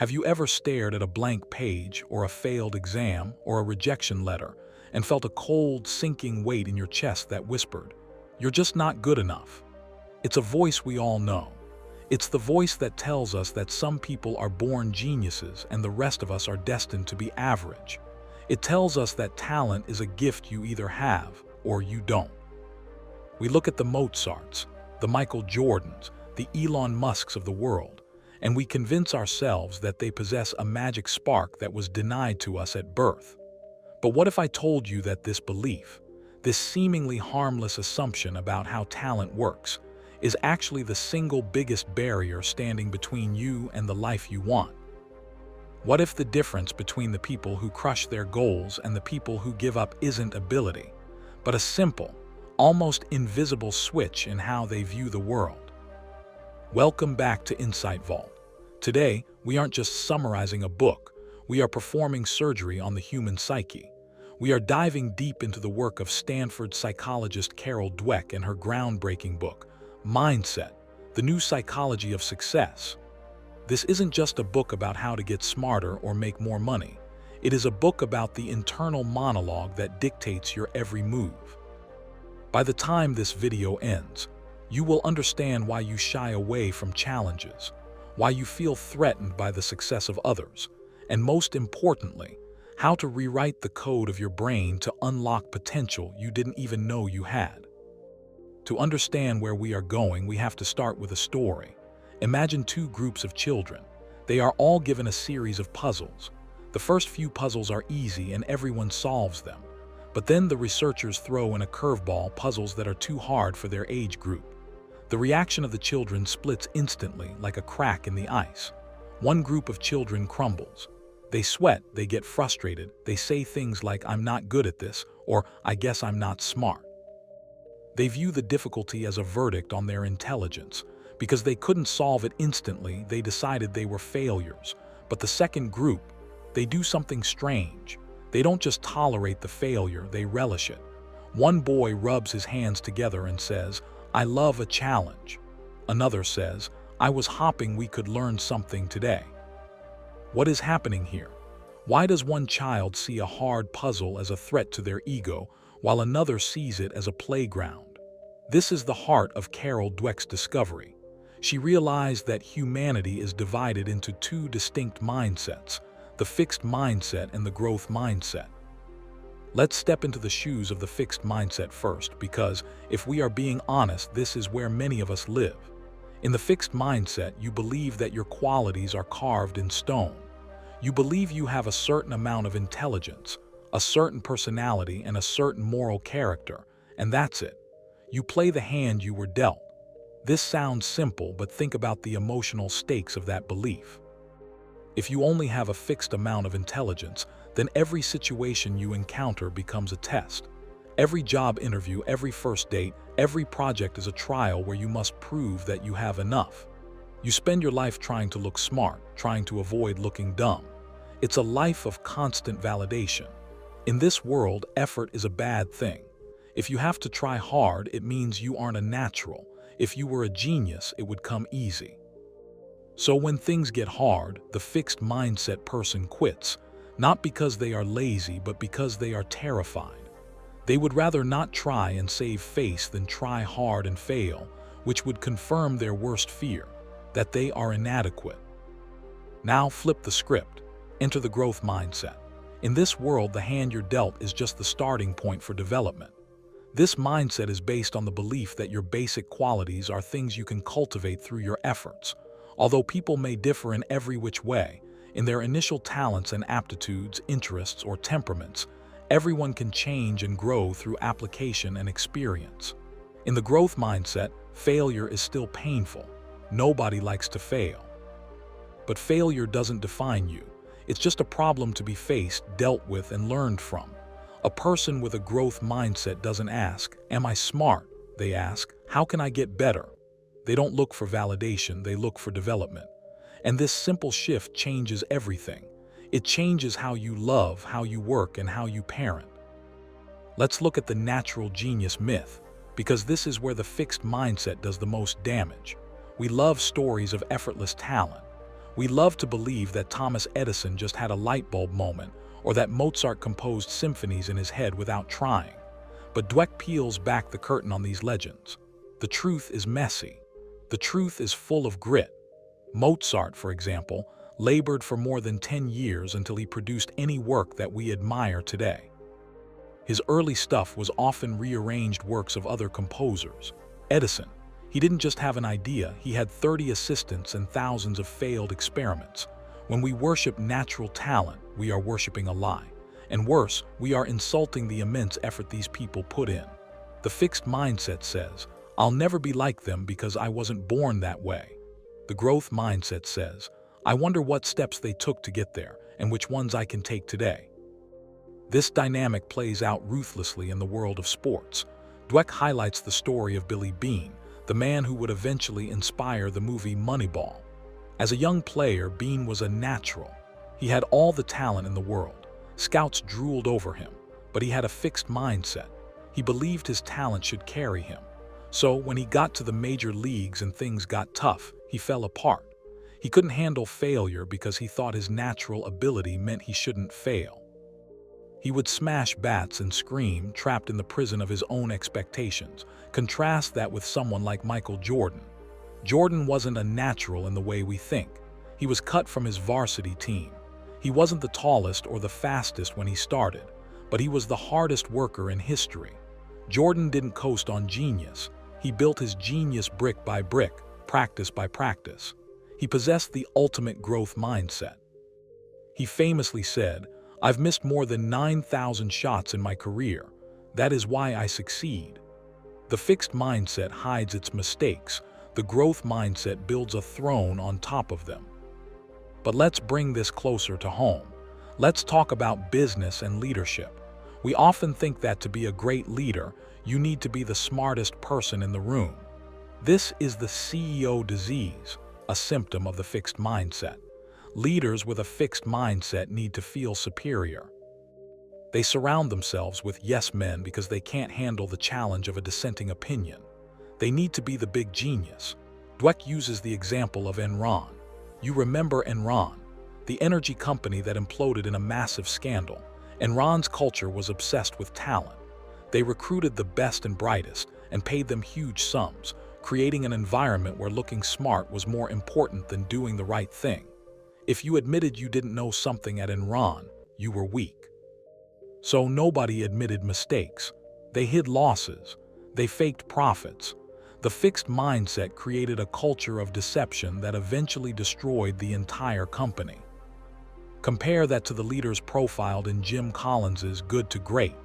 Have you ever stared at a blank page or a failed exam or a rejection letter and felt a cold, sinking weight in your chest that whispered, "You're just not good enough"? It's a voice we all know. It's the voice that tells us that some people are born geniuses and the rest of us are destined to be average. It tells us that talent is a gift you either have or you don't. We look at the Mozarts, the Michael Jordans, the Elon Musks of the world, and we convince ourselves that they possess a magic spark that was denied to us at birth. But what if I told you that this belief, this seemingly harmless assumption about how talent works, is actually the single biggest barrier standing between you and the life you want? What if the difference between the people who crush their goals and the people who give up isn't ability, but a simple, almost invisible switch in how they view the world? Welcome back to Insight Vault. Today, we aren't just summarizing a book, we are performing surgery on the human psyche. We are diving deep into the work of Stanford psychologist Carol Dweck and her groundbreaking book, Mindset, the New Psychology of Success. This isn't just a book about how to get smarter or make more money. It is a book about the internal monologue that dictates your every move. By the time this video ends, you will understand why you shy away from challenges, why you feel threatened by the success of others, and most importantly, how to rewrite the code of your brain to unlock potential you didn't even know you had. To understand where we are going, we have to start with a story. Imagine two groups of children. They are all given a series of puzzles. The first few puzzles are easy and everyone solves them. But then the researchers throw in a curveball, puzzles that are too hard for their age group. The reaction of the children splits instantly, like a crack in the ice. One group of children crumbles. They sweat, they get frustrated, they say things like, "I'm not good at this," or "I guess I'm not smart." They view the difficulty as a verdict on their intelligence. Because they couldn't solve it instantly, they decided they were failures. But the second group, they do something strange. They don't just tolerate the failure, they relish it. One boy rubs his hands together and says, "I love a challenge." Another says, "I was hoping we could learn something today." What is happening here? Why does one child see a hard puzzle as a threat to their ego, while another sees it as a playground? This is the heart of Carol Dweck's discovery. She realized that humanity is divided into two distinct mindsets, the fixed mindset and the growth mindset. Let's step into the shoes of the fixed mindset first, because if we are being honest, this is where many of us live. In the fixed mindset, you believe that your qualities are carved in stone. You believe you have a certain amount of intelligence, a certain personality, and a certain moral character, and that's it. You play the hand you were dealt. This sounds simple, but think about the emotional stakes of that belief. If you only have a fixed amount of intelligence, then every situation you encounter becomes a test. Every job interview, every first date, every project is a trial where you must prove that you have enough. You spend your life trying to look smart, trying to avoid looking dumb. It's a life of constant validation. In this world, effort is a bad thing. If you have to try hard, it means you aren't a natural. If you were a genius, it would come easy. So when things get hard, the fixed mindset person quits, not because they are lazy, but because they are terrified. They would rather not try and save face than try hard and fail, which would confirm their worst fear, that they are inadequate. Now flip the script. Enter the growth mindset. In this world, the hand you're dealt is just the starting point for development. This mindset is based on the belief that your basic qualities are things you can cultivate through your efforts. Although people may differ in every which way, in their initial talents and aptitudes, interests, or temperaments, everyone can change and grow through application and experience. In the growth mindset, failure is still painful. Nobody likes to fail. But failure doesn't define you. It's just a problem to be faced, dealt with, and learned from. A person with a growth mindset doesn't ask, "Am I smart?" They ask, "How can I get better?" They don't look for validation, they look for development. And this simple shift changes everything. It changes how you love, how you work, and how you parent. Let's look at the natural genius myth, because this is where the fixed mindset does the most damage. We love stories of effortless talent. We love to believe that Thomas Edison just had a light bulb moment, or that Mozart composed symphonies in his head without trying. But Dweck peels back the curtain on these legends. The truth is messy. The truth is full of grit. Mozart, for example, labored for more than 10 years until he produced any work that we admire today. His early stuff was often rearranged works of other composers. Edison, he didn't just have an idea, he had 30 assistants and thousands of failed experiments. When we worship natural talent, we are worshiping a lie. And worse, we are insulting the immense effort these people put in. The fixed mindset says, I'll never be like them because I wasn't born that way. The growth mindset says, I wonder what steps they took to get there and which ones I can take today. This dynamic plays out ruthlessly in the world of sports. Dweck highlights the story of Billy Beane, the man who would eventually inspire the movie Moneyball. As a young player, Beane was a natural. He had all the talent in the world. Scouts drooled over him, but he had a fixed mindset. He believed his talent should carry him. So when he got to the major leagues and things got tough, he fell apart. He couldn't handle failure because he thought his natural ability meant he shouldn't fail. He would smash bats and scream, trapped in the prison of his own expectations. Contrast that with someone like Michael Jordan. Jordan wasn't a natural in the way we think. He was cut from his varsity team. He wasn't the tallest or the fastest when he started, but he was the hardest worker in history. Jordan didn't coast on genius. He built his genius brick by brick, practice by practice. He possessed the ultimate growth mindset. He famously said, I've missed more than 9,000 shots in my career. That is why I succeed. The fixed mindset hides its mistakes. The growth mindset builds a throne on top of them. But let's bring this closer to home. Let's talk about business and leadership. We often think that to be a great leader, you need to be the smartest person in the room. This is the CEO disease, a symptom of the fixed mindset. Leaders with a fixed mindset need to feel superior. They surround themselves with yes men because they can't handle the challenge of a dissenting opinion. They need to be the big genius. Dweck uses the example of Enron. You remember Enron, the energy company that imploded in a massive scandal. Enron's culture was obsessed with talent. They recruited the best and brightest and paid them huge sums, creating an environment where looking smart was more important than doing the right thing. If you admitted you didn't know something at Enron, you were weak. So nobody admitted mistakes. They hid losses. They faked profits. The fixed mindset created a culture of deception that eventually destroyed the entire company. Compare that to the leaders profiled in Jim Collins's Good to Great.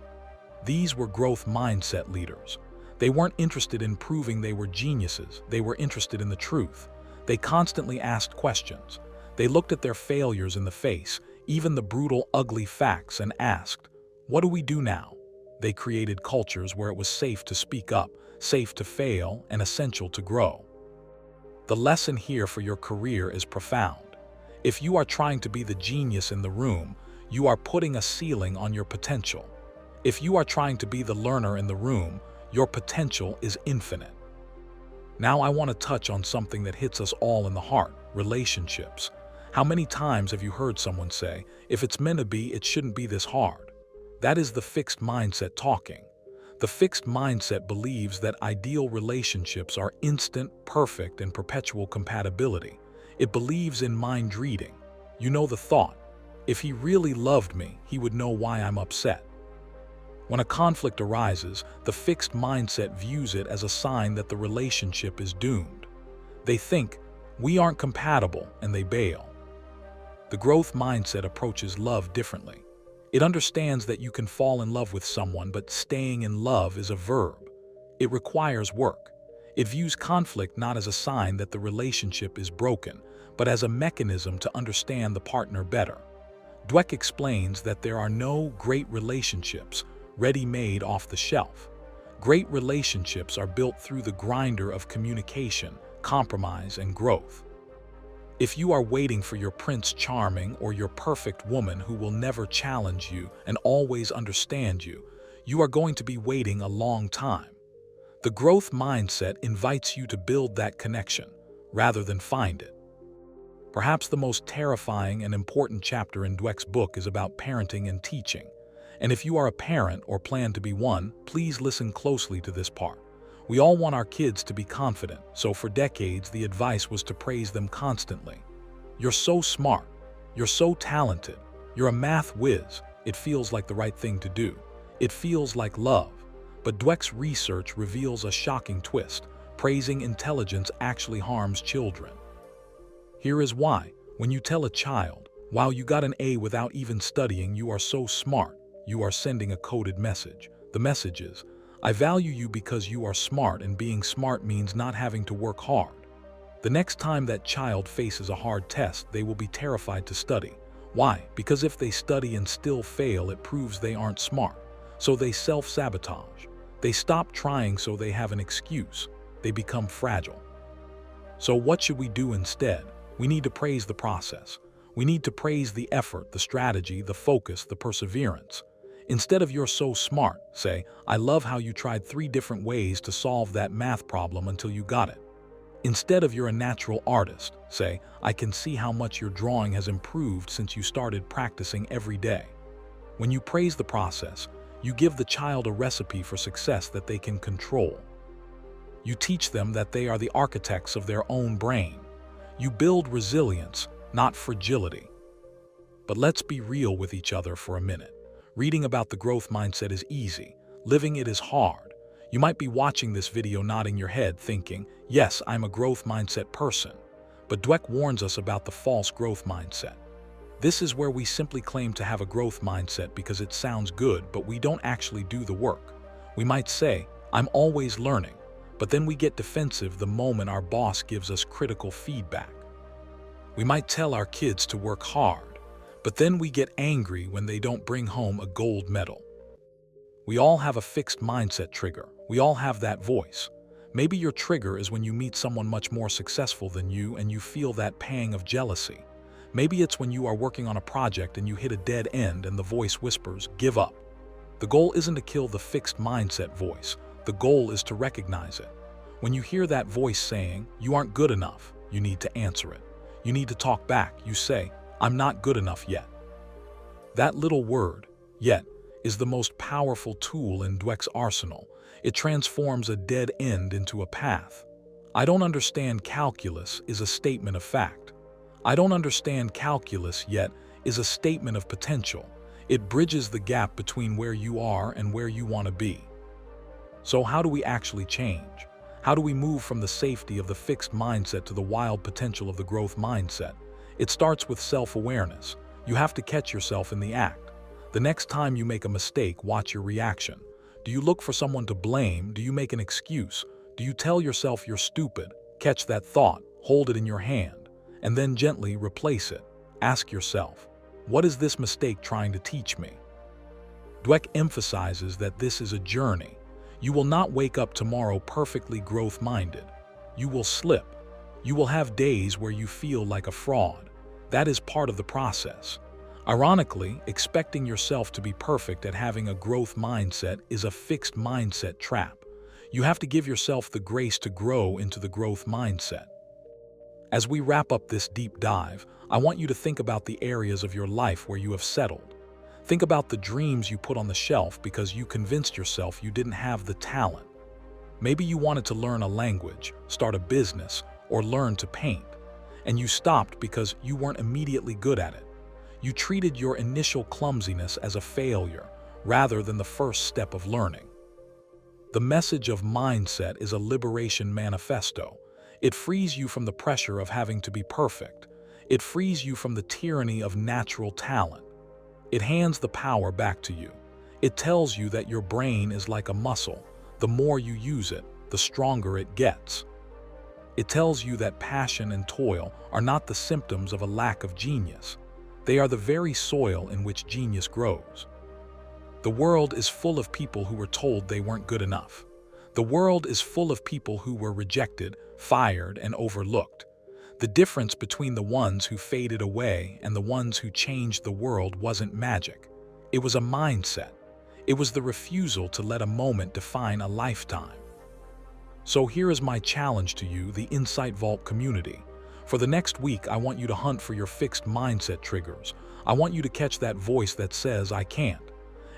These were growth mindset leaders. They weren't interested in proving they were geniuses. They were interested in the truth. They constantly asked questions. They looked at their failures in the face, even the brutal, ugly facts, and asked, what do we do now? They created cultures where it was safe to speak up, safe to fail, and essential to grow. The lesson here for your career is profound. If you are trying to be the genius in the room, you are putting a ceiling on your potential. If you are trying to be the learner in the room, your potential is infinite. Now I want to touch on something that hits us all in the heart: relationships. How many times have you heard someone say, if it's meant to be, it shouldn't be this hard? That is the fixed mindset talking. The fixed mindset believes that ideal relationships are instant, perfect, and perpetual compatibility. It believes in mind reading. You know the thought, if he really loved me, he would know why I'm upset. When a conflict arises, the fixed mindset views it as a sign that the relationship is doomed. They think, we aren't compatible, and they bail. The growth mindset approaches love differently. It understands that you can fall in love with someone, but staying in love is a verb. It requires work. It views conflict not as a sign that the relationship is broken, but as a mechanism to understand the partner better. Dweck explains that there are no great relationships ready-made off the shelf. Great relationships are built through the grinder of communication, compromise, and growth. If you are waiting for your Prince Charming or your perfect woman who will never challenge you and always understand you, you are going to be waiting a long time. The growth mindset invites you to build that connection rather than find it. Perhaps the most terrifying and important chapter in Dweck's book is about parenting and teaching. And if you are a parent or plan to be one, please listen closely to this part. We all want our kids to be confident, so for decades the advice was to praise them constantly. You're so smart. You're so talented. You're a math whiz. It feels like the right thing to do. It feels like love. But Dweck's research reveals a shocking twist. Praising intelligence actually harms children. Here is why. When you tell a child, "Wow, you got an A without even studying, you are so smart," you are sending a coded message. The message is, "I value you because you are smart, and being smart means not having to work hard." The next time that child faces a hard test, they will be terrified to study. Why? Because if they study and still fail, it proves they aren't smart. So they self-sabotage. They stop trying so they have an excuse. They become fragile. So what should we do instead? We need to praise the process. We need to praise the effort, the strategy, the focus, the perseverance. Instead of "You're so smart," say, "I love how you tried 3 different ways to solve that math problem until you got it." Instead of "You're a natural artist," say, "I can see how much your drawing has improved since you started practicing every day." When you praise the process, you give the child a recipe for success that they can control. You teach them that they are the architects of their own brain. You build resilience, not fragility. But let's be real with each other for a minute. Reading about the growth mindset is easy. Living it is hard. You might be watching this video nodding your head thinking, "Yes, I'm a growth mindset person." But Dweck warns us about the false growth mindset. This is where we simply claim to have a growth mindset because it sounds good, but we don't actually do the work. We might say, "I'm always learning," but then we get defensive the moment our boss gives us critical feedback. We might tell our kids to work hard, but then we get angry when they don't bring home a gold medal. We all have a fixed mindset trigger. We all have that voice. Maybe your trigger is when you meet someone much more successful than you and you feel that pang of jealousy. Maybe it's when you are working on a project and you hit a dead end and the voice whispers, "Give up." The goal isn't to kill the fixed mindset voice. The goal is to recognize it. When you hear that voice saying, "You aren't good enough," you need to answer it. You need to talk back. You say, "I'm not good enough yet." That little word, "yet," is the most powerful tool in Dweck's arsenal. It transforms a dead end into a path. "I don't understand calculus" is a statement of fact. "I don't understand calculus yet" is a statement of potential. It bridges the gap between where you are and where you want to be. So how do we actually change? How do we move from the safety of the fixed mindset to the wild potential of the growth mindset? It starts with self-awareness. You have to catch yourself in the act. The next time you make a mistake, watch your reaction. Do you look for someone to blame? Do you make an excuse? Do you tell yourself you're stupid? Catch that thought, hold it in your hand, and then gently replace it. Ask yourself, what is this mistake trying to teach me? Dweck emphasizes that this is a journey. You will not wake up tomorrow perfectly growth-minded. You will slip. You will have days where you feel like a fraud. That is part of the process. Ironically, expecting yourself to be perfect at having a growth mindset is a fixed mindset trap. You have to give yourself the grace to grow into the growth mindset. As we wrap up this deep dive, I want you to think about the areas of your life where you have settled. Think about the dreams you put on the shelf because you convinced yourself you didn't have the talent. Maybe you wanted to learn a language, start a business, or learn to paint, and you stopped because you weren't immediately good at it. You treated your initial clumsiness as a failure rather than the first step of learning. The message of mindset is a liberation manifesto. It frees you from the pressure of having to be perfect. It frees you from the tyranny of natural talent. It hands the power back to you. It tells you that your brain is like a muscle. The more you use it, the stronger it gets. It tells you that passion and toil are not the symptoms of a lack of genius. They are the very soil in which genius grows. The world is full of people who were told they weren't good enough. The world is full of people who were rejected, fired, and overlooked. The difference between the ones who faded away and the ones who changed the world wasn't magic. It was a mindset. It was the refusal to let a moment define a lifetime. So here is my challenge to you, the Insight Vault community. For the next week, I want you to hunt for your fixed mindset triggers. I want you to catch that voice that says, I can't.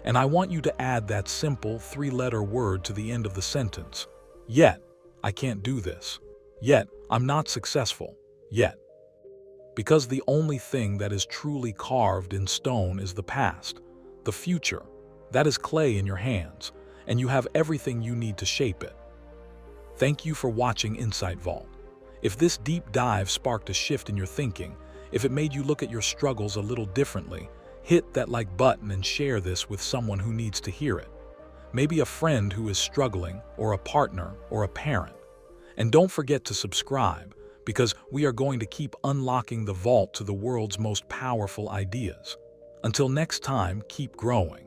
And I want you to add that simple three-letter word to the end of the sentence. Yet, I can't do this. Yet, I'm not successful. Yet. Because the only thing that is truly carved in stone is the past. The future, that is clay in your hands, and you have everything you need to shape it. Thank you for watching Insight Vault. If this deep dive sparked a shift in your thinking, if it made you look at your struggles a little differently, hit that like button and share this with someone who needs to hear it. Maybe a friend who is struggling, or a partner, or a parent. And don't forget to subscribe, because we are going to keep unlocking the vault to the world's most powerful ideas. Until next time, keep growing.